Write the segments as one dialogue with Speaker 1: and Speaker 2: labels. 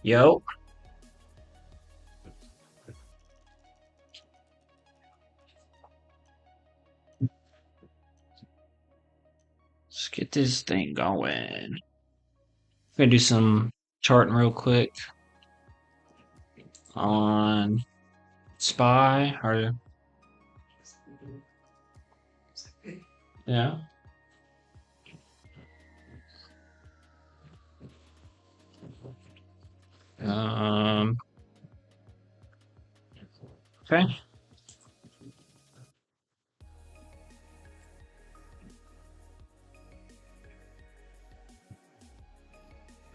Speaker 1: Yo, let's get this thing going. Gonna do some charting real quick on SPY. Or yeah, um, okay.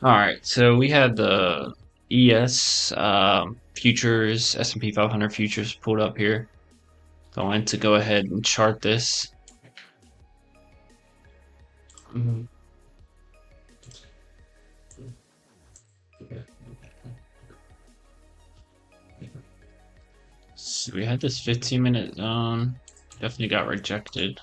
Speaker 1: All right. So we had the ES futures, S&P 500 futures pulled up here. Going to go ahead and chart this. Mhm. So we had this 15-minute zone. Definitely got rejected.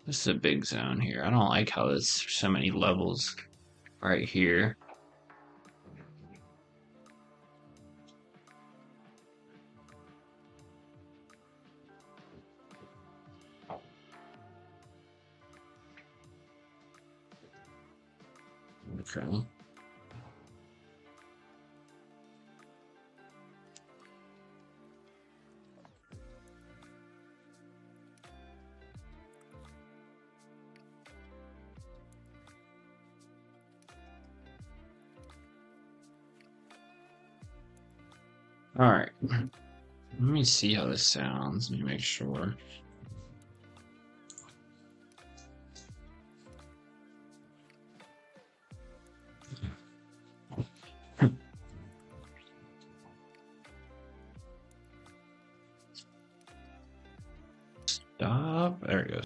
Speaker 1: This is a big zone here. I don't like how there's so many levels right here. Okay. All right. Let me see how this sounds. Let me make sure. Stop. There it goes.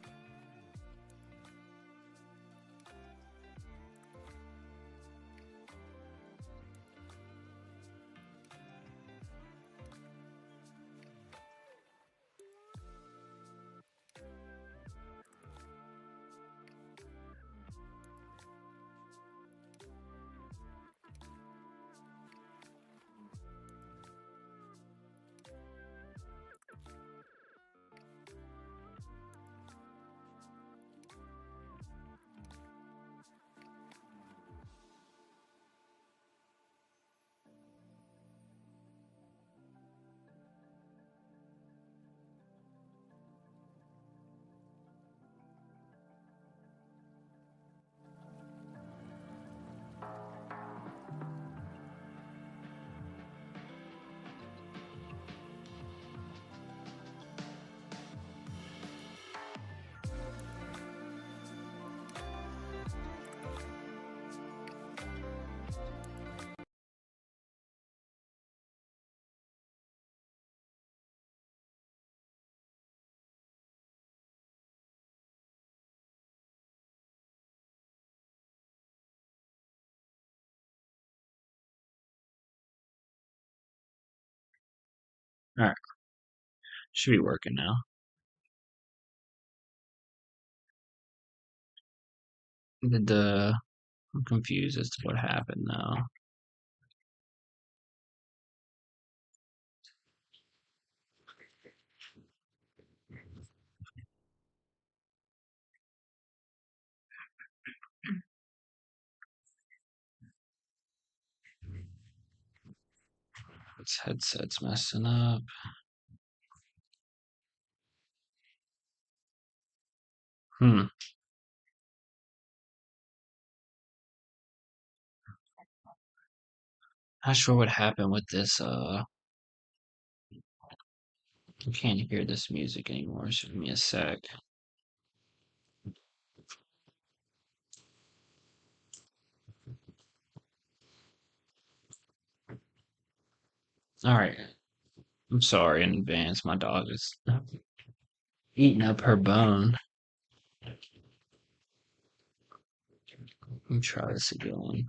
Speaker 1: All right. Should be working now. I'm confused as to what happened now. This headset's messing up. Hmm. Not sure what happened with this I can't hear this music anymore, so give me a sec. Alright. I'm sorry in advance. My dog is eating up her bone. Let me try this again.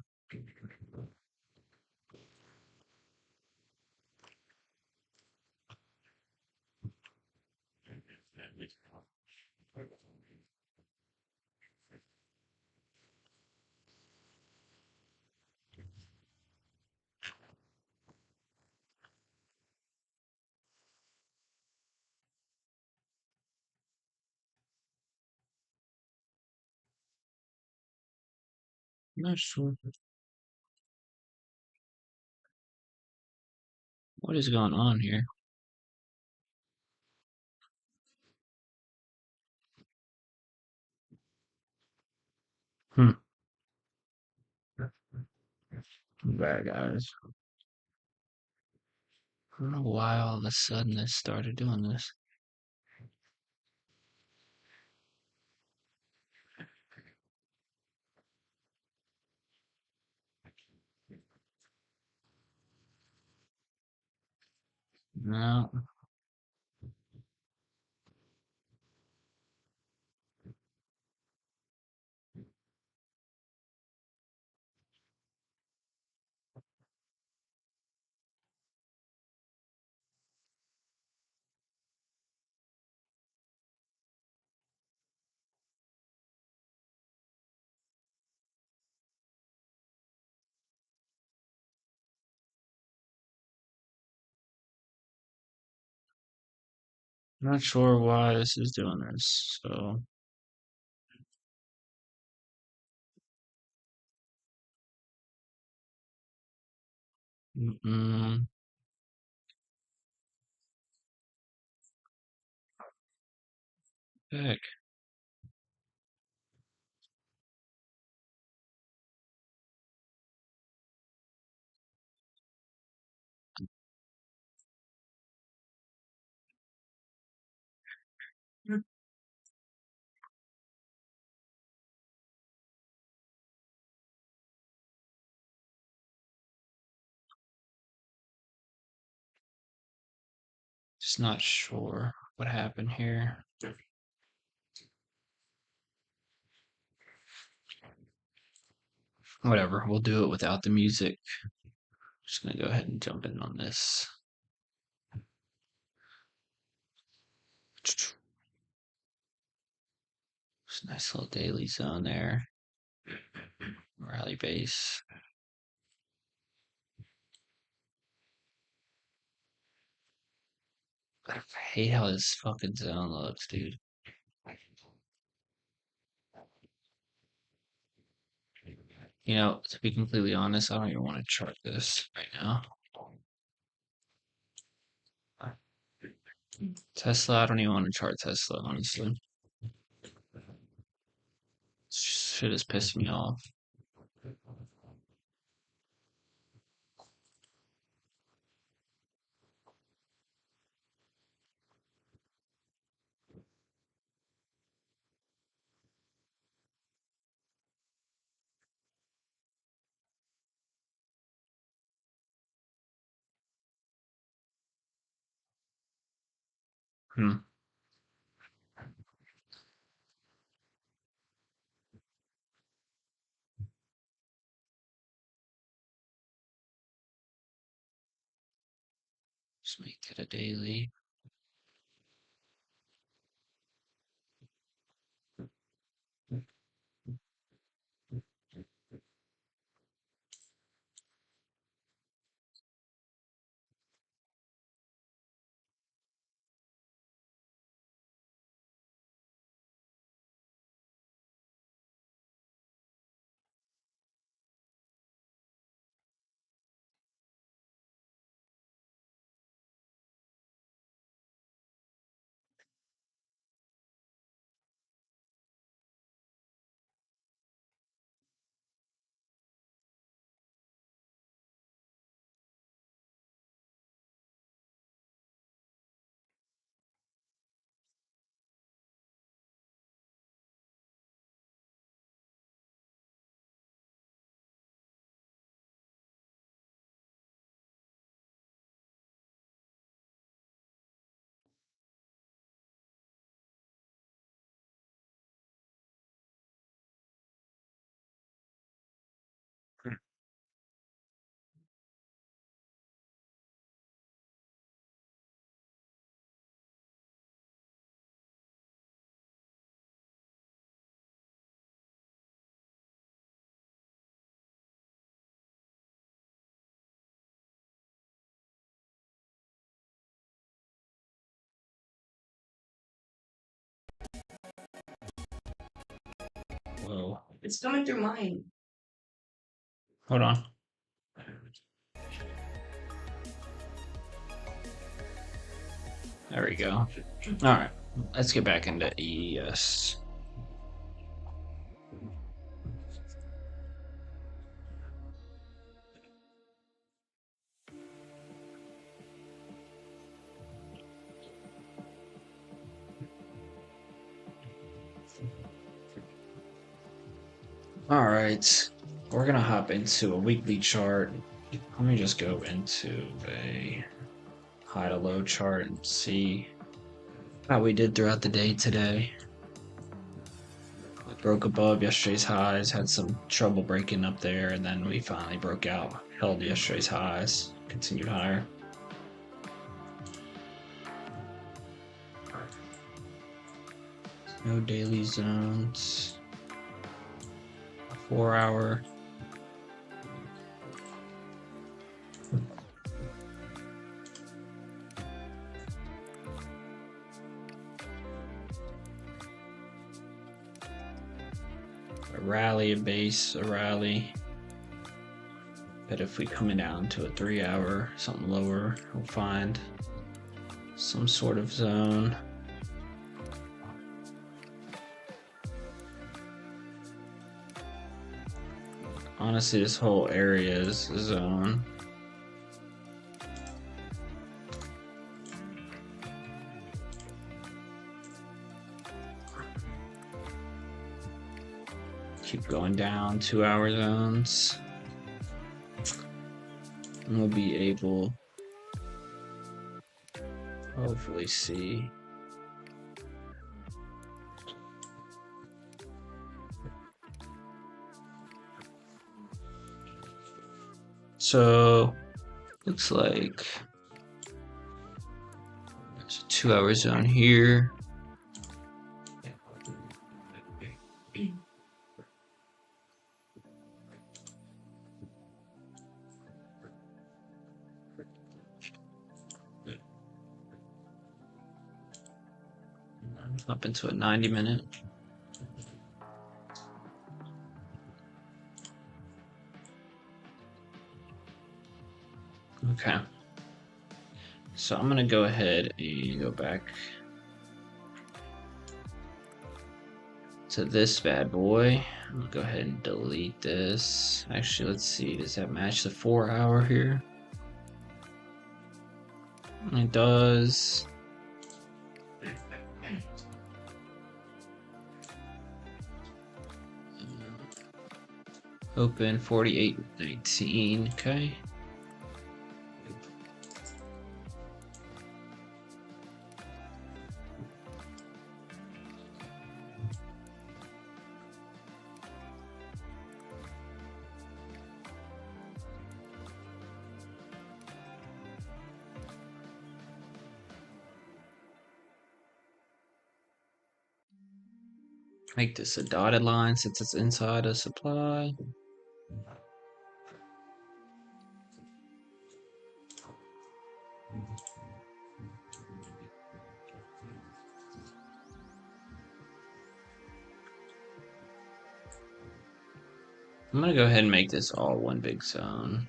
Speaker 1: I'm not sure what is going on here. Hmm. Bad guys. I don't know why all of a sudden it started doing this. No, not sure why this is doing this. So, mm, heck. Just not sure what happened here. Whatever, we'll do it without the music. Just gonna go ahead and jump in on this. Just a nice little daily zone there. Rally base. I hate how this fucking zone looks, dude. You know, to be completely honest, I don't even want to chart this right now. Tesla, I don't even want to chart Tesla, honestly. Shit is pissing me off. Hmm. Just make it a daily. Whoa.
Speaker 2: It's coming through mine.
Speaker 1: Hold on. There we go. Alright, let's get back into ES. Alright, we're gonna hop into a weekly chart. Let me just go into a high to low chart and see how we did throughout the day today. We broke above yesterday's highs, had some trouble breaking up there, and then we finally broke out, held yesterday's highs, continued higher. No daily zones. 4 hour. A rally, a base, a rally. But if we come down to a 3 hour, something lower, we'll find some sort of zone. Honestly, this whole area is a zone. Keep going down 2 hour zones. And we'll be able to hopefully see. So looks like there's a 2 hour zone here. Up into a 90-minute. Okay. So I'm gonna go ahead and go back to this bad boy. I'm gonna go ahead and delete this. Actually, let's see, does that match the 4 hour here? It does. Open 48.19, okay. Make this a dotted line since it's inside a supply. I'm gonna go ahead and make this all one big zone.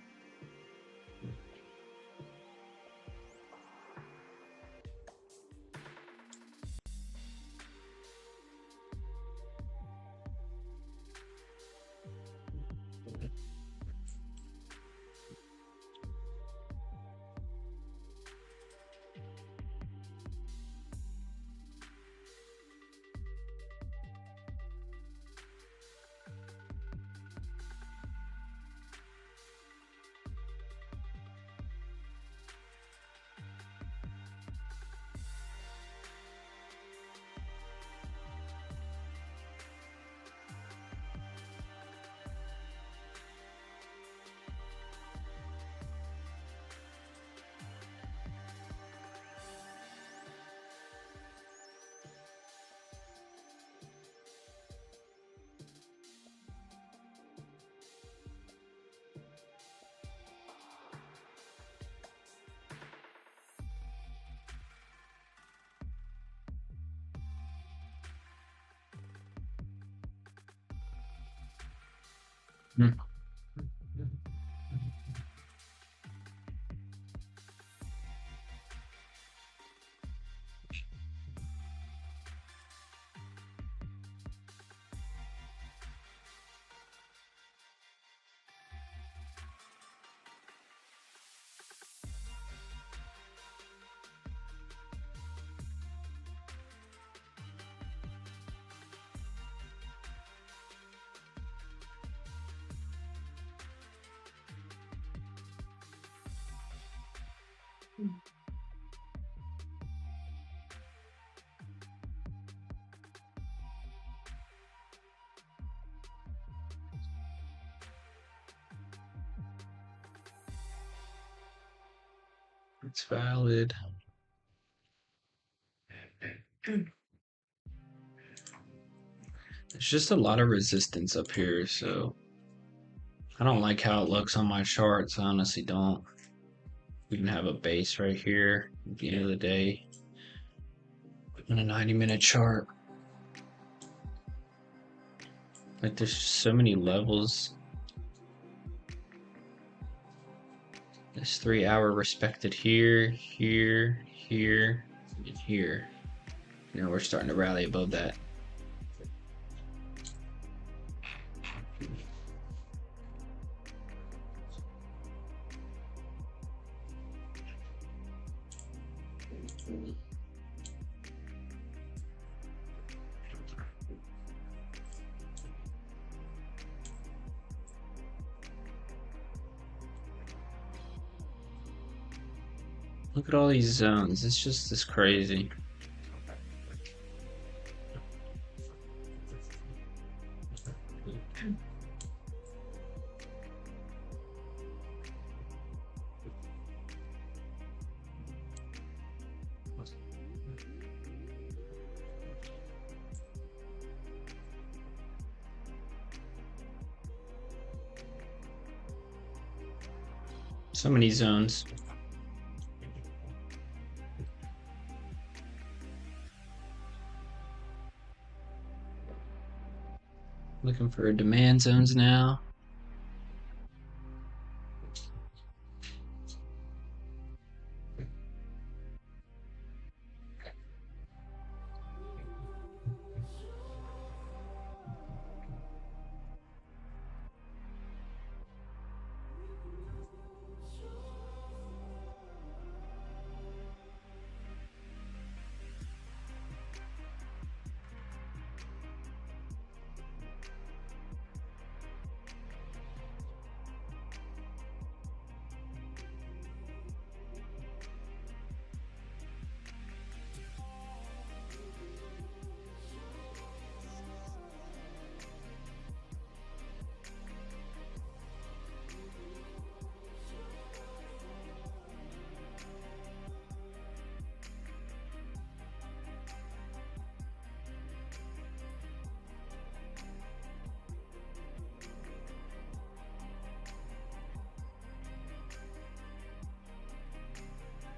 Speaker 1: Hmm. It's valid. There's just a lot of resistance up here, so I don't like how it looks on my charts. I honestly don't. We can have a base right here at the end of the day in a 90-minute chart. Like there's so many levels. This 3 hour respected here, here, here, and here. You know, we're starting to rally above that. Look at all these zones. It's just this crazy. So many zones. Looking for demand zones now.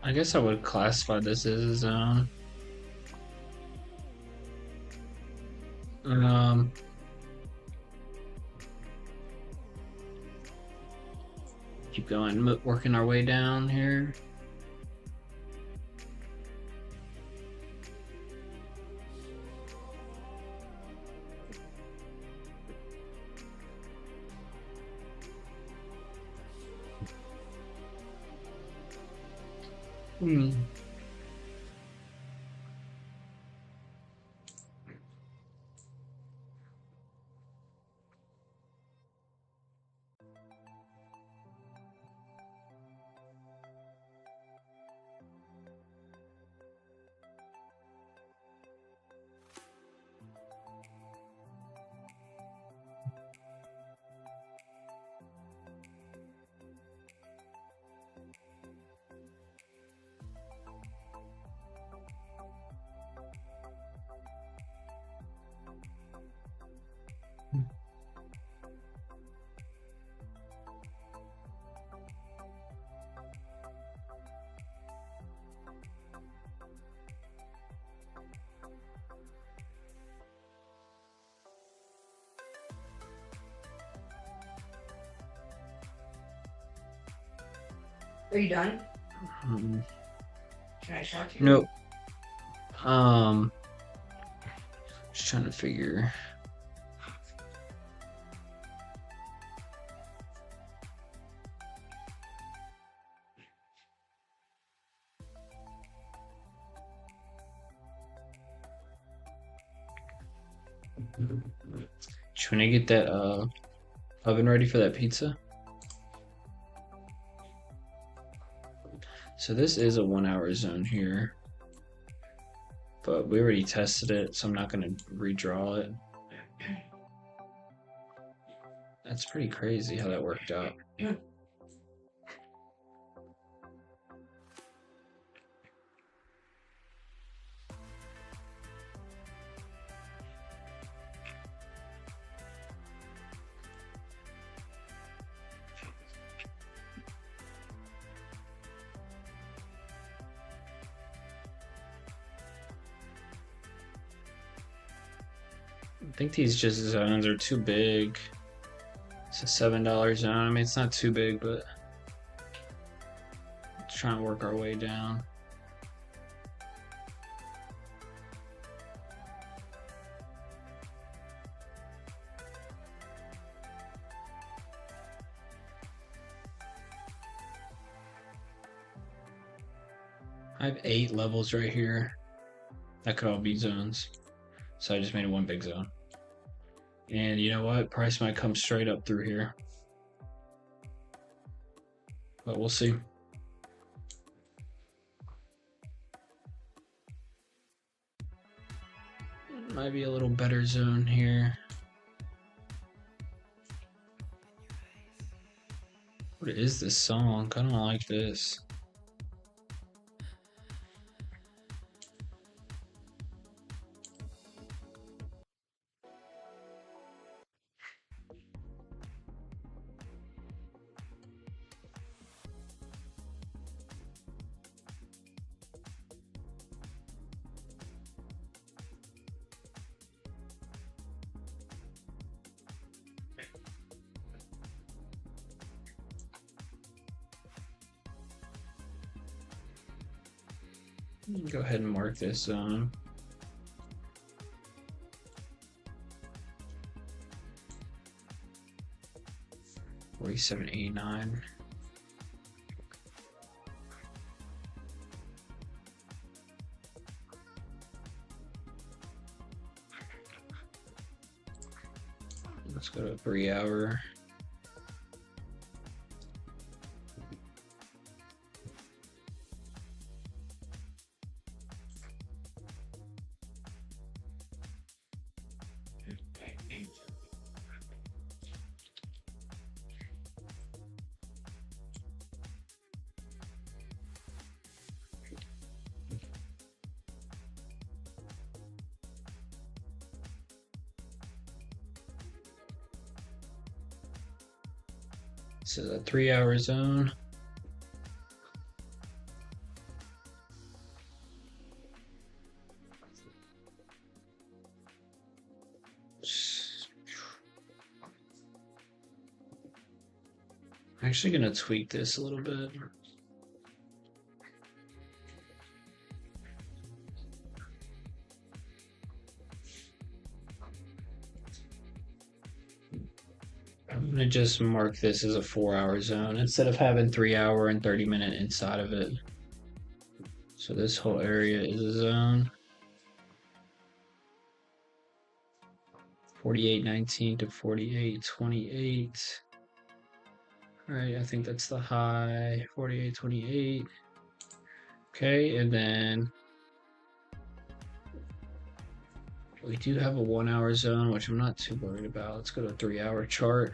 Speaker 1: I guess I would classify this as a zone. Keep going, working our way down here.
Speaker 2: Are you done?
Speaker 1: Um,
Speaker 2: Can I talk to you?
Speaker 1: nope. Just trying to figure. Should I get that oven ready for that pizza? So this is a 1 hour zone here, but we already tested it, so I'm not going to redraw it. That's pretty crazy how that worked out. I think these just zones are too big. It's a $7 zone. I mean, it's not too big, but let's try and work our way down. I have 8 levels right here. That could all be zones. So I just made it one big zone. And you know what? Price might come straight up through here. But we'll see. Might be a little better zone here. What is this song? I don't like this. Go ahead and mark this zone. $47.89. Let's go to 3 hour. This is a 3 hour zone. I'm actually going to tweak this a little bit. I'm going to just mark this as a 4 hour zone instead of having 3 hour and 30-minute inside of it. So this whole area is a zone. 48.19 to 48.28. All right, I think that's the high, 48.28. Okay, and then we do have a 1 hour zone, which I'm not too worried about. Let's go to a 3 hour chart.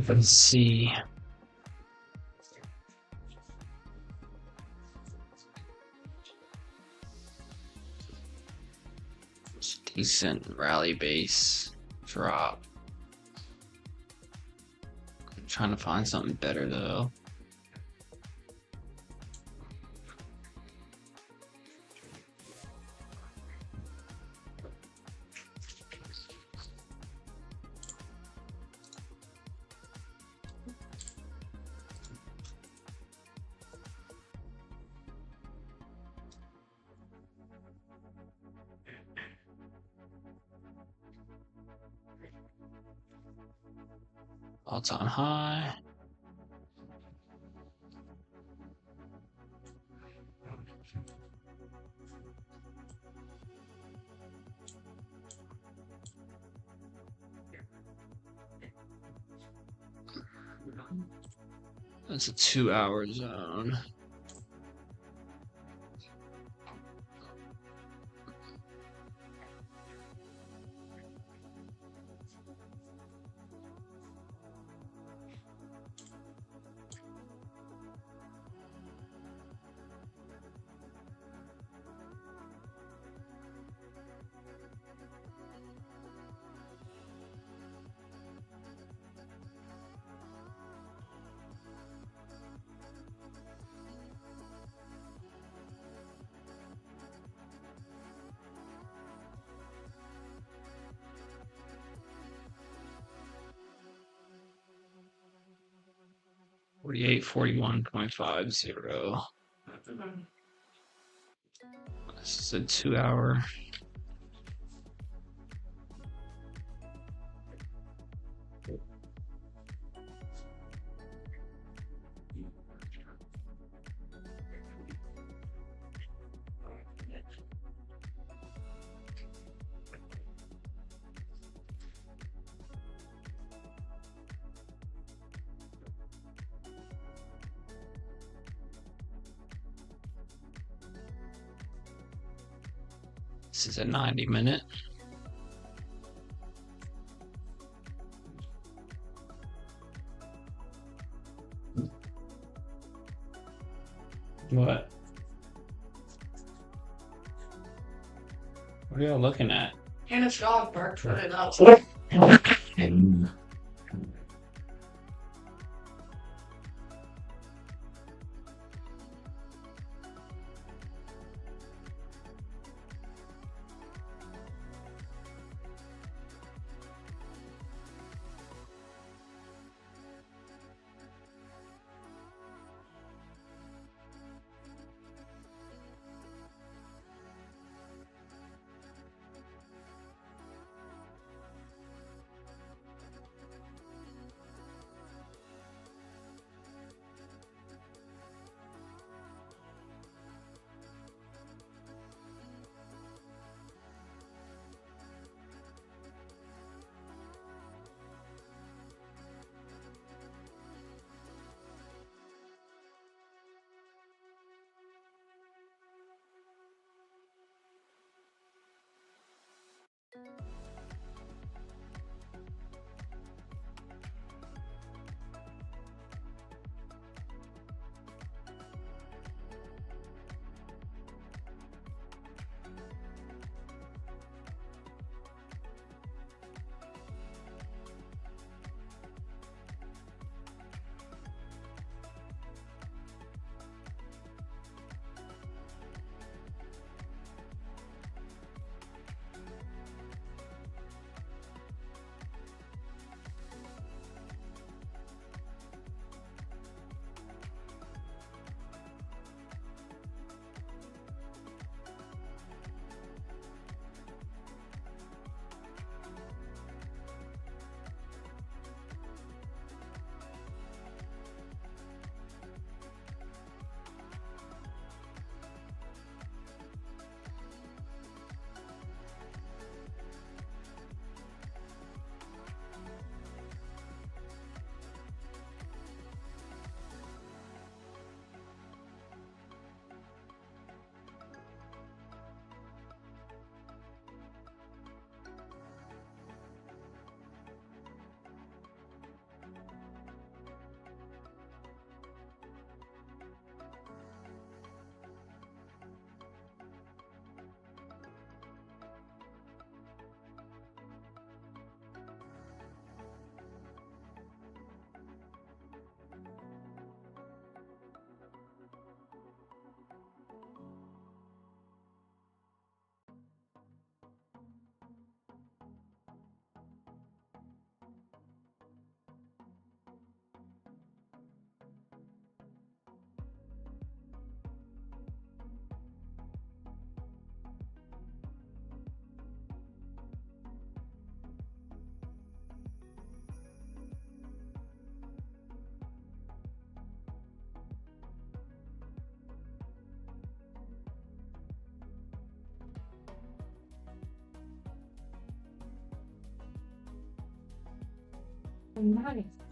Speaker 1: Let's see. It's a decent rally base drop. I'm trying to find something better though. All-time high. That's a 2-hour zone. $48.41.50. This is a 2-hour. This is a 90-minute. What? What are y'all looking at?
Speaker 2: Hannah's dog barked for it up.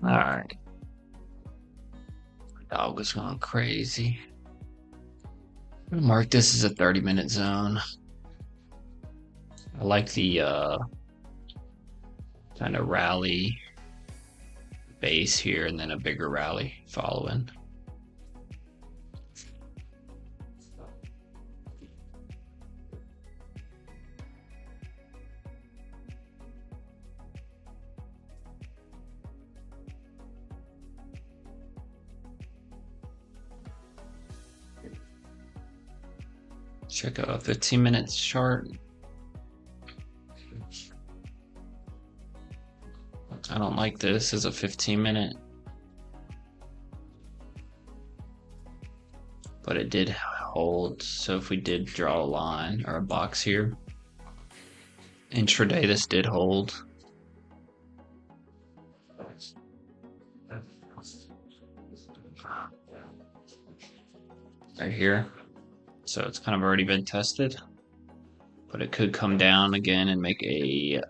Speaker 1: Alright. Dog was going crazy. I'm gonna mark this as a 30-minute zone. I like the kind of rally base here and then a bigger rally following. Check out a 15-minute chart. I don't like this as a 15-minute. But it did hold. So if we did draw a line or a box here, intraday this did hold. Right here. So it's kind of already been tested. But it could come down again and make a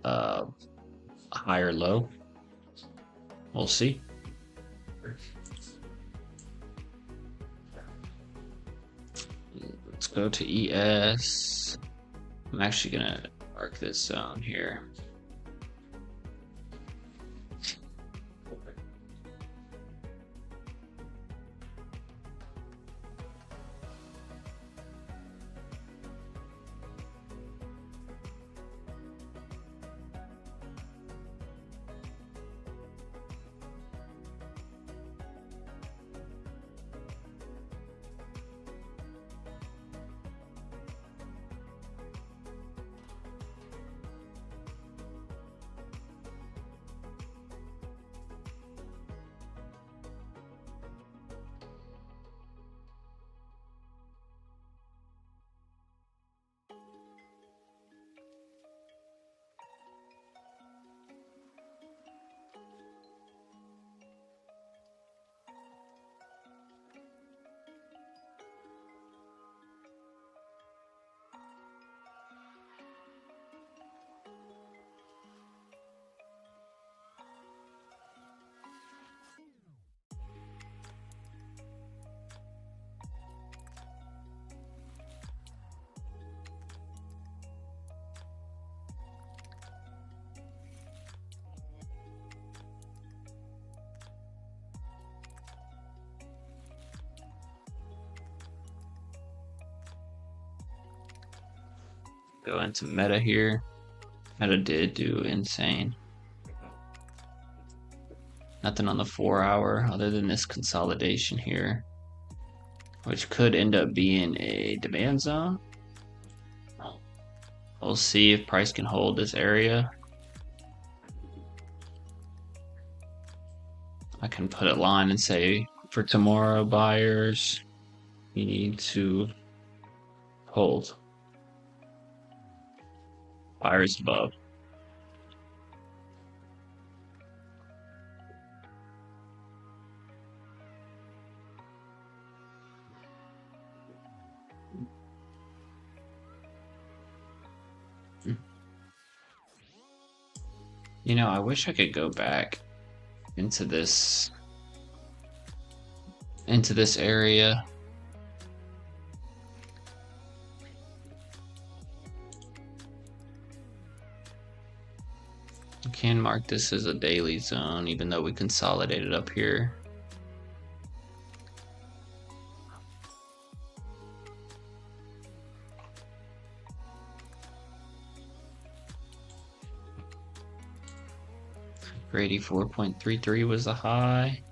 Speaker 1: higher low. We'll see. Let's go to ES. I'm actually gonna mark this zone here. Go into meta here. Meta did do insane. Nothing on the 4-hour other than this consolidation here, which could end up being a demand zone. We'll see if price can hold this area. I can put a line and say for tomorrow, buyers, you need to hold. Buyers above. You know, I wish I could go back into this area. You can mark this as a daily zone, even though we consolidated up here. For 84.33 was the high.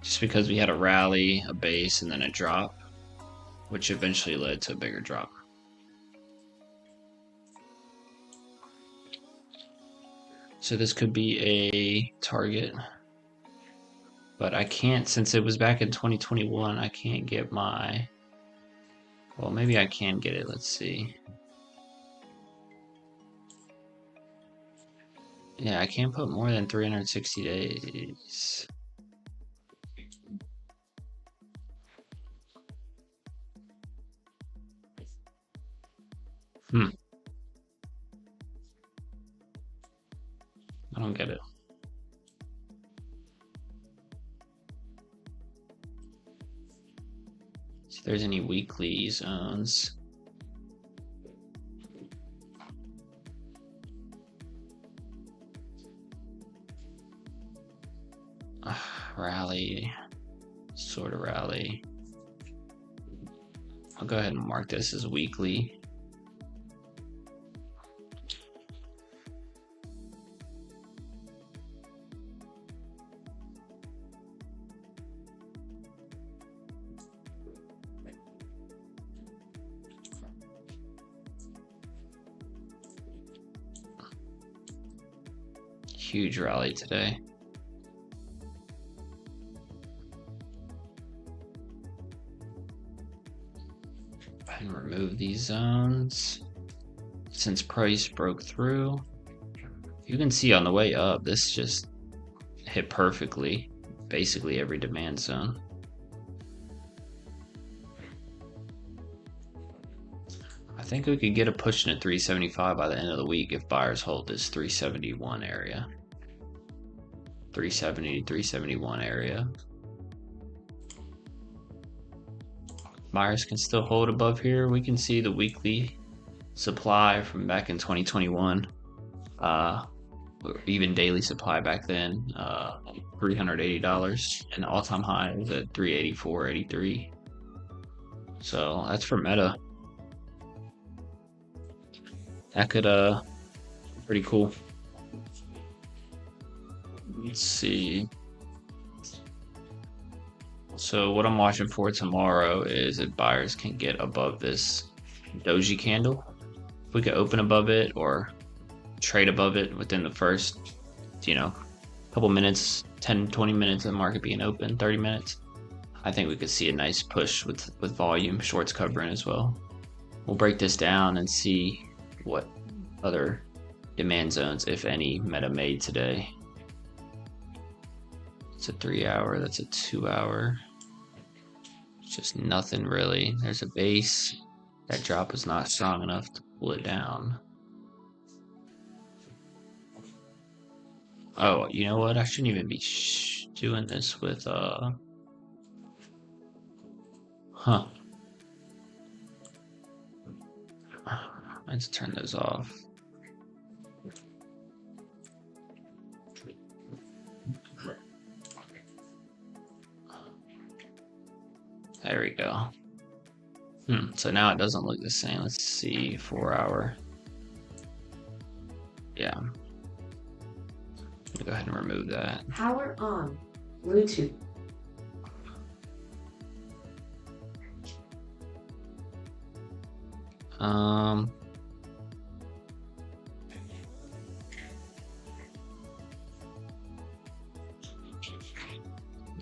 Speaker 1: Just because we had a rally, a base, and then a drop, which eventually led to a bigger drop. So this could be a target, but I can't, since it was back in 2021, I can't get my, well, maybe I can get it. Let's see. Yeah, I can't put more than 360 days. I don't get it. See if there's any weekly zones. Rally, sort of rally. I'll go ahead and mark this as weekly. Huge rally today. And remove these zones. Since price broke through, you can see on the way up, this just hit perfectly, basically every demand zone. I think we could get a push in at 375 by the end of the week if buyers hold this 371 area. 370 to 371 area. Buyers can still hold above here. We can see the weekly supply from back in 2021, even daily supply back then, $380, and the all-time high was at 384.83. So that's for Meta. That could pretty cool. Let's see. So what I'm watching for tomorrow is if buyers can get above this doji candle. If we could open above it or trade above it within the first, couple minutes, 10, 20 minutes of the market being open, 30 minutes, I think we could see a nice push with volume, shorts covering as well. We'll break this down and see what other demand zones, if any, Meta made today. It's a 3 hour, that's a 2 hour. It's just nothing really. There's a base. That drop is not strong enough to pull it down. Oh, you know what? I shouldn't even be doing this with, Let's turn those off. There we go. So now it doesn't look the same. Let's see, 4 hour. Yeah. Go ahead and remove that.
Speaker 2: Power on. Bluetooth.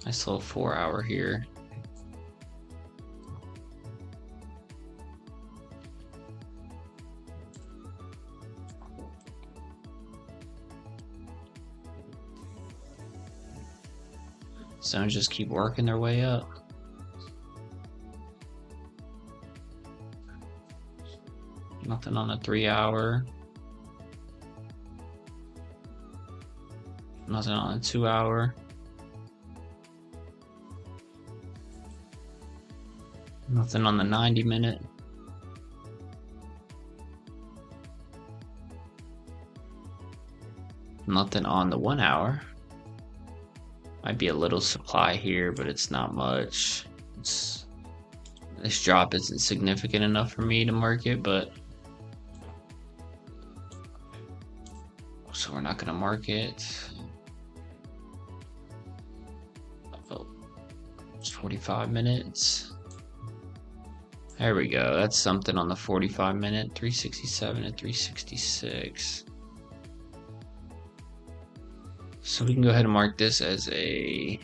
Speaker 1: Nice little 4 hour here. Zones just keep working their way up. Nothing on the 3 hour. Nothing on the 2 hour. Nothing on the 90 minute. Nothing on the 1 hour. Might be a little supply here, but it's not much. This drop isn't significant enough for me to mark it, but so we're not going to mark it. Oh, it's 45 minutes. There we go. That's something on the 45 minute, 367 and 366. So we can go ahead and mark this as a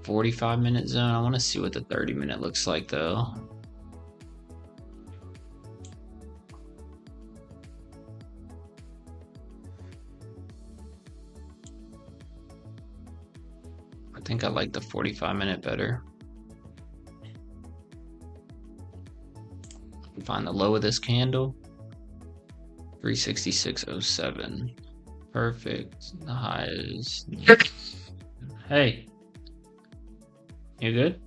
Speaker 1: 45 minute zone. I want to see what the 30 minute looks like though. I think I like the 45 minute better. Find the low of this candle. 366.07. Perfect. The high is. Hey. You good?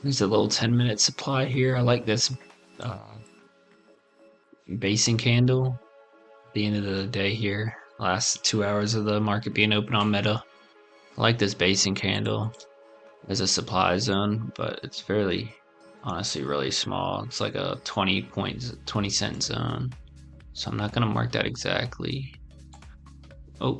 Speaker 1: There's a little 10-minute supply here. I like this basing candle. At the end of the day here, last 2 hours of the market being open on Meta. I like this basing candle as a supply zone, but it's fairly, honestly, really small. It's like a 20 cent zone. So I'm not going to mark that exactly. Oh.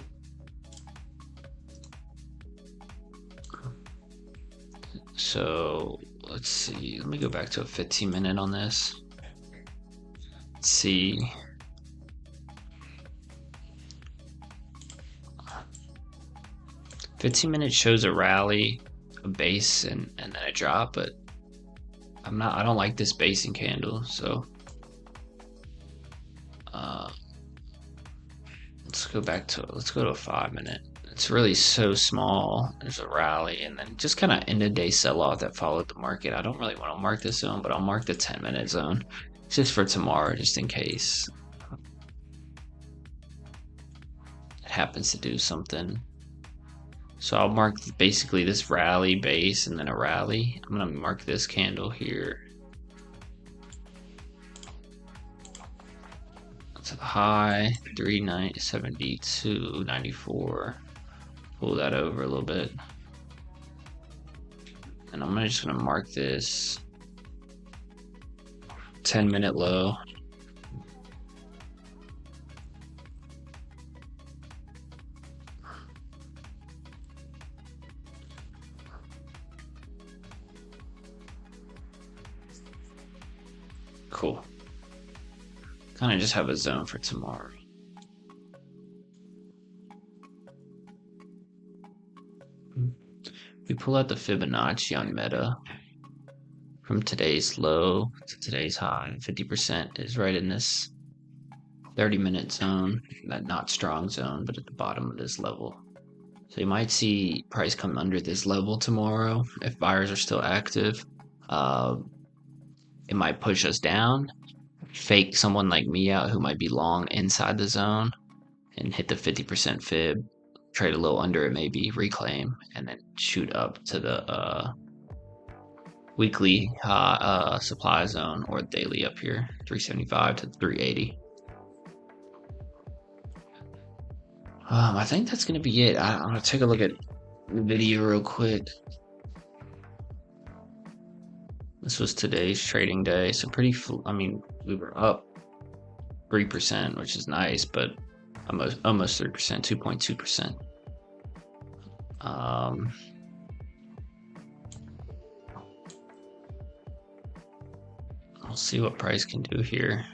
Speaker 1: So let's see. Let me go back to a 15-minute on this. Let's see. "15-minute shows a rally, a base, and then a drop, but I don't like this basing candle, so let's go to a 5-minute. It's really so small. There's a rally and then just kind of end of day sell-off that followed the market. I don't really want to mark this zone, but I'll mark the 10-minute zone just for tomorrow, just in case it happens to do something. So I'll mark basically this rally base and then a rally. I'm going to mark this candle here to the high, 372.94. Pull that over a little bit. And I'm just going to mark this 10-minute low. Cool. Kind of just have a zone for tomorrow. We pull out the Fibonacci on Meta from today's low to today's high. 50% is right in this 30-minute zone, that not strong zone, but at the bottom of this level. So you might see price come under this level tomorrow if buyers are still active. It might push us down, fake someone like me out who might be long inside the zone and hit the 50% fib, trade a little under it maybe, reclaim, and then shoot up to the weekly supply zone or daily up here, 375 to 380. I think that's gonna be it. I'm gonna take a look at the video real quick. This was today's trading day, so I mean, we were up 3%, which is nice, but almost 3%, 2.2%. We'll see what price can do here.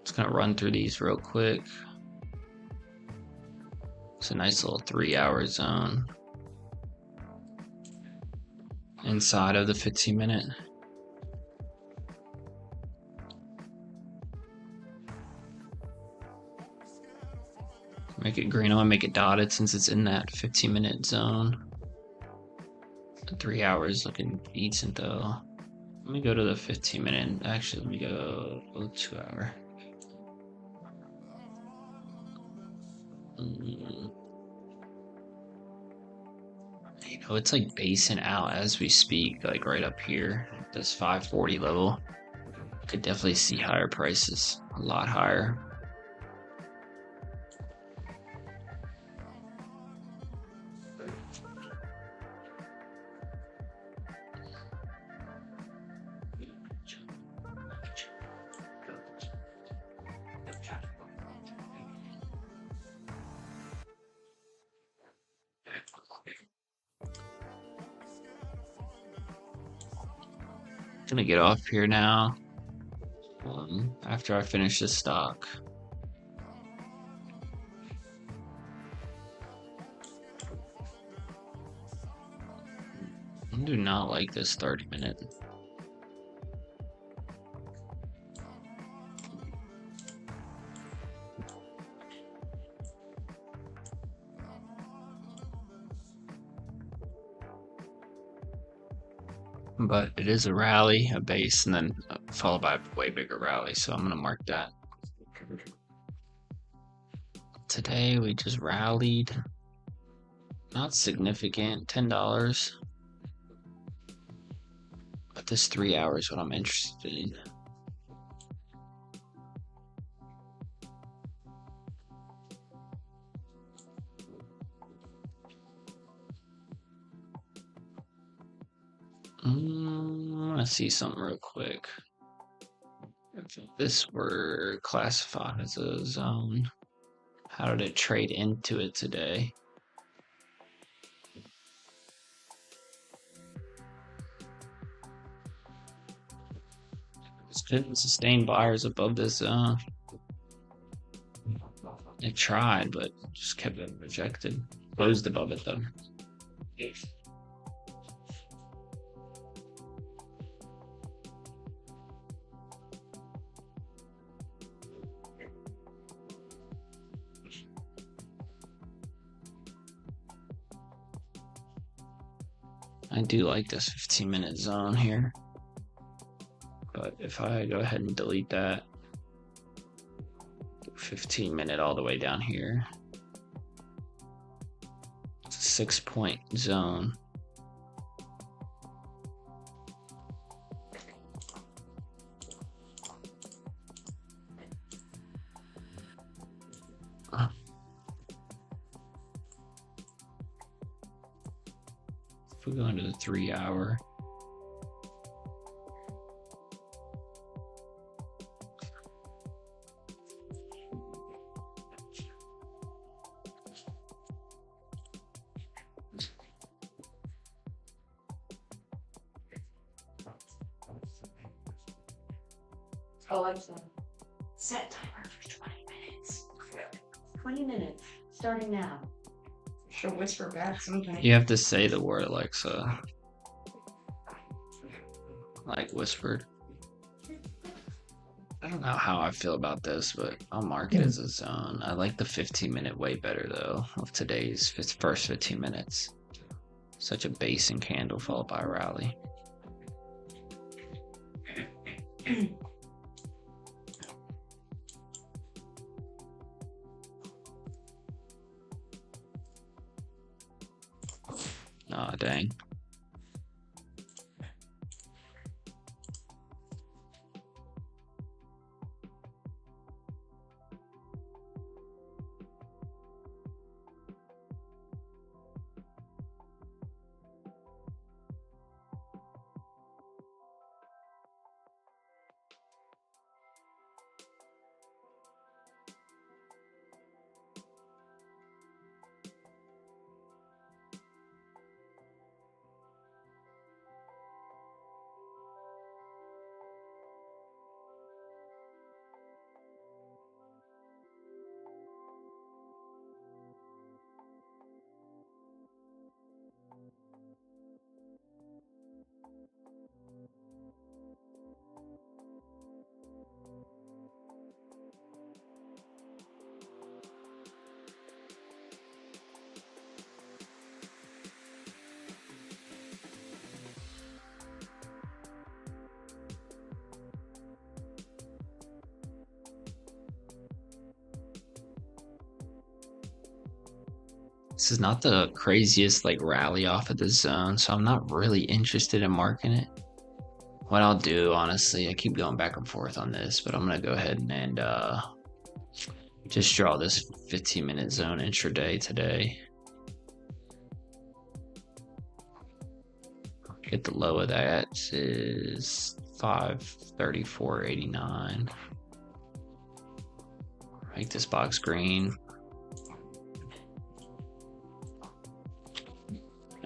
Speaker 1: Just gonna run through these real quick. It's a nice little 3-hour zone inside of the 15-minute. Make it green. I want to make it dotted since it's in that 15-minute zone. The 3 hours looking decent though. Let me go to the 15-minute. Actually, let me go 2 hour. You know, it's like basing out as we speak, like right up here, this 540 level. Could definitely see higher prices, a lot higher. Gonna get off here now after I finish this stock. I do not like this 30-minute. But it is a rally, a base, and then followed by a way bigger rally, so I'm gonna mark that. Today we just rallied, not significant, $10. But this 3 hours is what I'm interested in. I want to see something real quick. If this were classified as a zone, how did it trade into it today? It couldn't sustain buyers above this zone. It tried, but just kept getting rejected. Closed above it though. I do like this 15-minute zone here. But if I go ahead and delete that, 15-minute all the way down here. It's a 6-point zone. If we go into the 3 hour,
Speaker 2: Alexa, set timer for 20 minutes. 20 minutes, starting now. She'll whisper back something.
Speaker 1: you have to say the word Alexa, like whispered. I don't know how I feel about this, but I'll mark it as a zone. I like the 15-minute way better though of today's first 15 minutes. Such a basing candle followed by a rally. Aw, dang. This is not the craziest like rally off of the zone, so I'm not really interested in marking it. What I'll do, honestly, I keep going back and forth on this, but I'm gonna go ahead and just draw this 15-minute zone intraday today. Get the low of that is 534.89. Make this box green.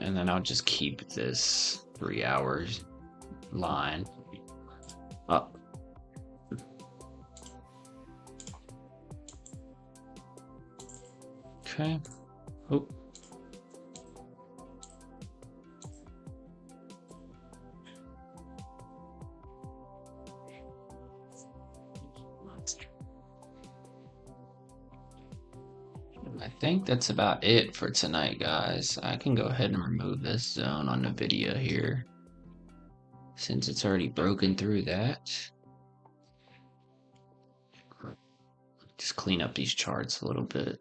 Speaker 1: And then I'll just keep this 3 hours line up. Okay. Oh. I think that's about it for tonight, guys. I can go ahead and remove this zone on the video here, since it's already broken through that. Just clean up these charts a little bit.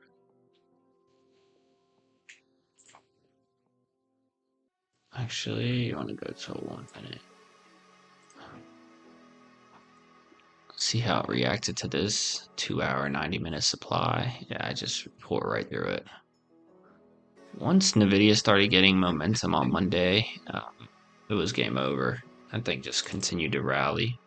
Speaker 1: Actually, I want to go to 1 minute. See how it reacted to this 2 hour, 90-minute supply. Yeah, I just pour right through it. Once NVIDIA started getting momentum on Monday, it was game over. That thing just continued to rally.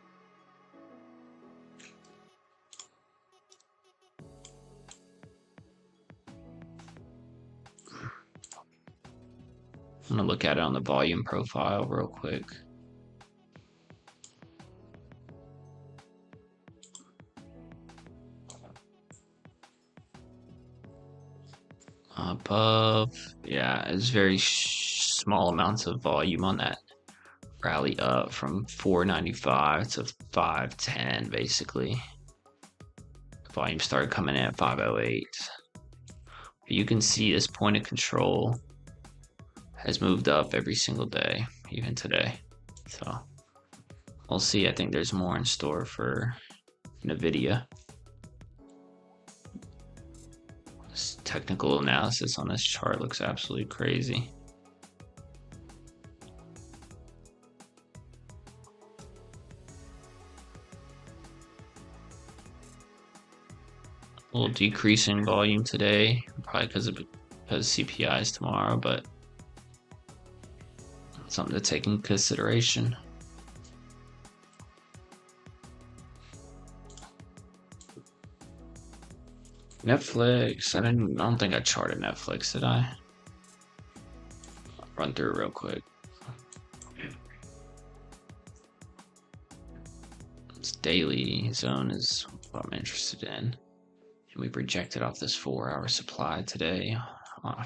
Speaker 1: I'm gonna look at it on the volume profile real quick. Above, yeah, it's very small amounts of volume on that rally up from 495 to 510 basically. Volume started coming in at 508. But you can see this point of control has moved up every single day, even today. So we'll see. I think there's more in store for NVIDIA. This technical analysis on this chart looks absolutely crazy. A little decrease in volume today, probably because CPIs tomorrow, but something to take in consideration. Netflix, I don't think I charted Netflix, did I? I'll run through it real quick. This daily zone is what I'm interested in. And we projected off this 4 hour supply today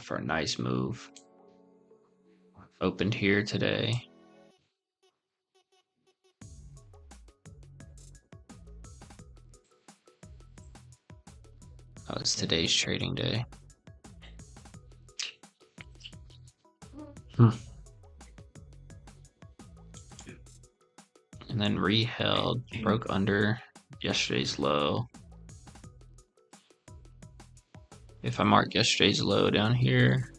Speaker 1: for a nice move. Opened here today. That was today's trading day. And then reheld, broke under yesterday's low. If I mark yesterday's low down here,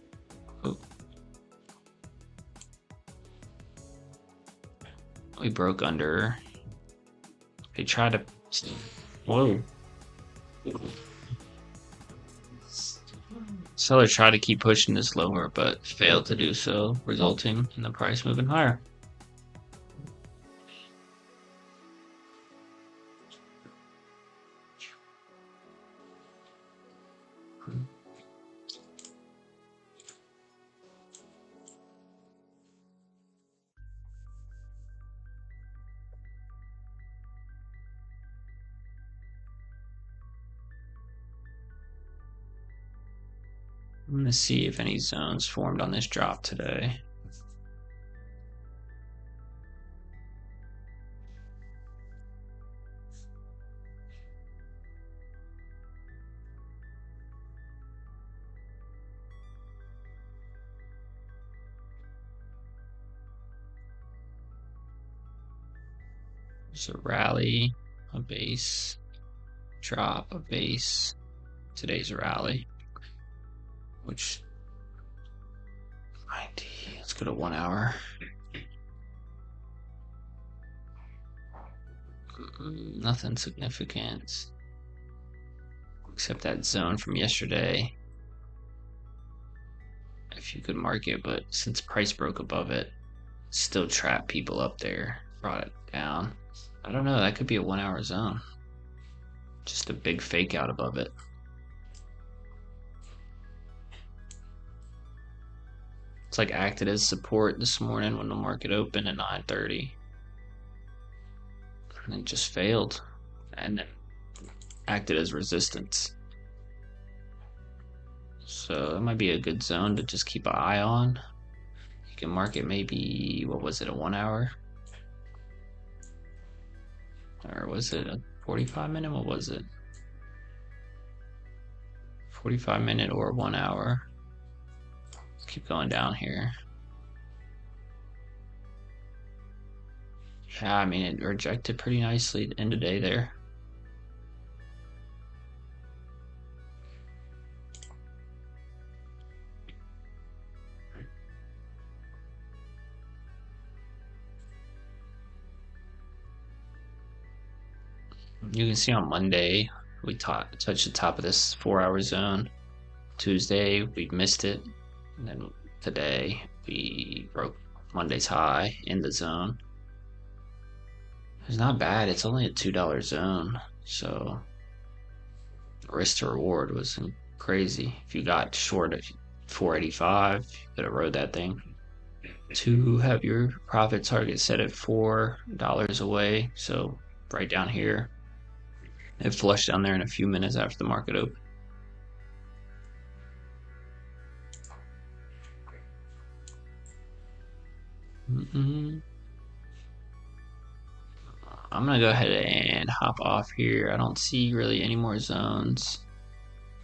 Speaker 1: we broke under. They tried to, whoa. Seller tried to keep pushing this lower, but failed to do so, resulting in the price moving higher. I'm going to see if any zones formed on this drop today. There's a rally, a base, drop, a base. Today's a rally, which 90. Let's go to 1 hour. Nothing significant except that zone from yesterday. If you could mark it, but since price broke above it, still trapped people up there, brought it down. I don't know, that could be a 1 hour zone. Just a big fake out above it. It's like acted as support this morning when the market opened at 9:30. And then just failed. And then acted as resistance. So that might be a good zone to just keep an eye on. You can mark it maybe, what was it, a 1 hour? Or was it a 45 minute? What was it? 45 minute or 1 hour. Let's keep going down here. Yeah, I mean, it rejected pretty nicely at the end of the day there. You can see on Monday, we touched the top of this 4 hour zone. Tuesday, we missed it. And then today, we broke Monday's high in the zone. It's not bad. It's only a $2 zone. So, risk to reward wasn't crazy. If you got short at 485, you could have rode that thing. To have your profit target set at $4 away. So, right down here. It flushed down there in a few minutes after the market opened. I'm gonna go ahead and hop off here. I don't see really any more zones.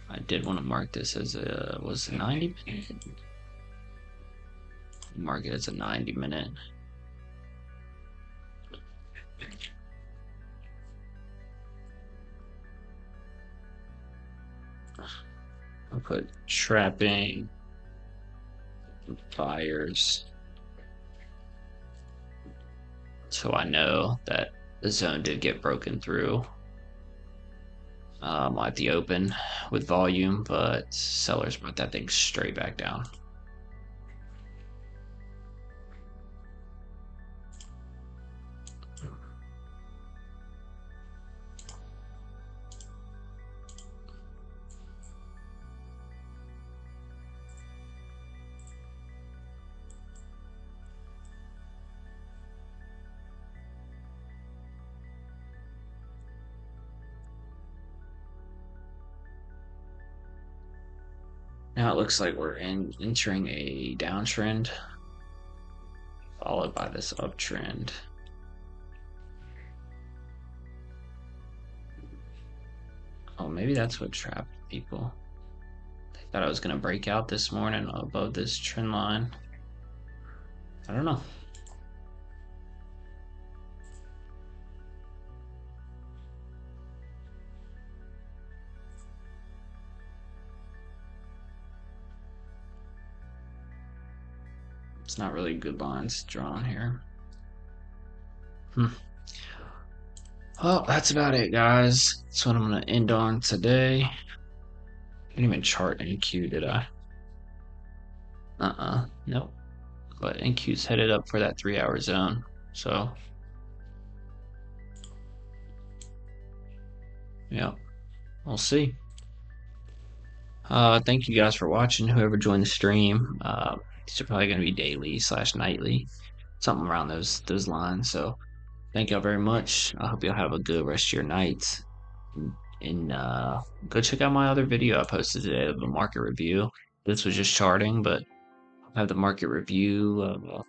Speaker 1: I did want to mark this as a, was it 90 minute? Mark it as a 90 minute. I'll put trapping buyers, so I know that the zone did get broken through at the open with volume, but sellers brought that thing straight back down. Now it looks like we're entering a downtrend, followed by this uptrend. Oh, maybe that's what trapped people. They thought I was gonna break out this morning above this trend line. I don't know. It's not really good lines drawn here. Well, that's about it, guys. That's what I'm gonna end on today. I didn't even chart NQ, did I? Nope. But NQ's headed up for that 3-hour zone. So, yeah, we'll see. Thank you guys for watching. Whoever joined the stream, these are probably going to be daily / nightly, something around those lines. So, thank y'all very much. I hope y'all have a good rest of your night. And go check out my other video I posted today of the market review. This was just charting, but I have the market review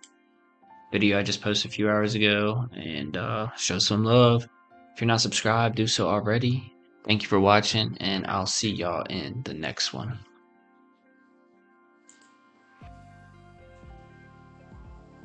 Speaker 1: video I just posted a few hours ago, and show some love. If you're not subscribed, do so already. Thank you for watching, and I'll see y'all in the next one.